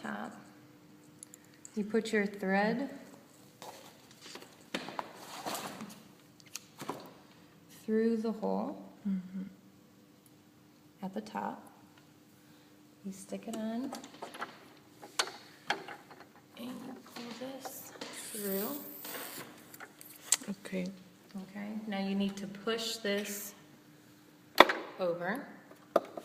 top. You put your thread through the hole at the top. You stick it on and you pull this through. Okay. Okay, now you need to push this over.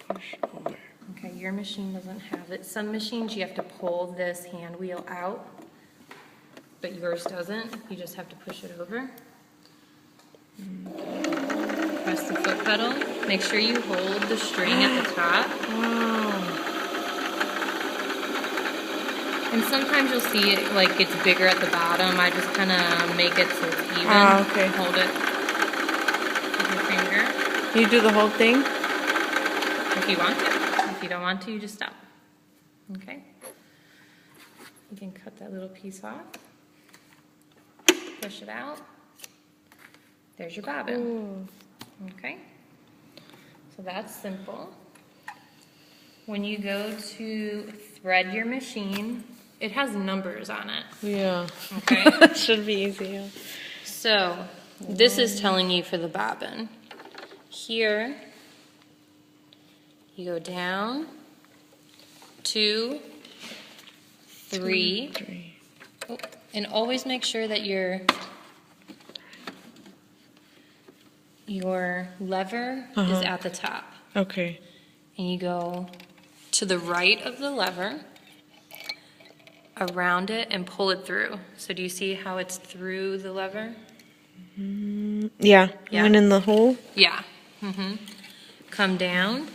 Push over. Okay, your machine doesn't have it. Some machines you have to pull this hand wheel out, but yours doesn't. You just have to push it over. Press the foot pedal. Make sure you hold the string at the top. Wow. And sometimes you'll see it like it's bigger at the bottom. I just kind of make it so it's even. Ah, okay. Hold it with your finger. You do the whole thing? If you want to. If you don't want to, you just stop. Okay? You can cut that little piece off. Push it out. There's your bobbin. Ooh. Okay? So that's simple. When you go to thread your machine, it has numbers on it. Yeah. Okay? Should be easy. So, this is telling you for the bobbin. Here, you go down, 2, 3, 3. oh, and always make sure that your lever is at the top. Okay. And you go to the right of the lever, around it, and pull it through. So do you see how it's through the lever? Yeah. Yeah. Went in the hole? Yeah. Come down.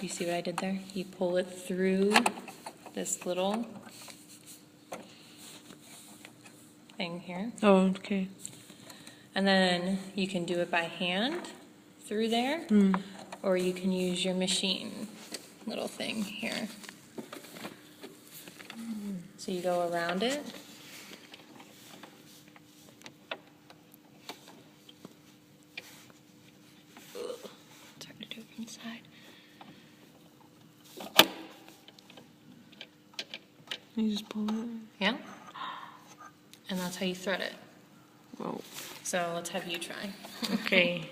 You see what I did there? You pull it through this little thing here. Oh, okay. And then you can do it by hand through there, or you can use your machine little thing here. So you go around it. It's hard to do it from the side. You just pull it? Yeah? And that's how you thread it. Whoa. So let's have you try. Okay.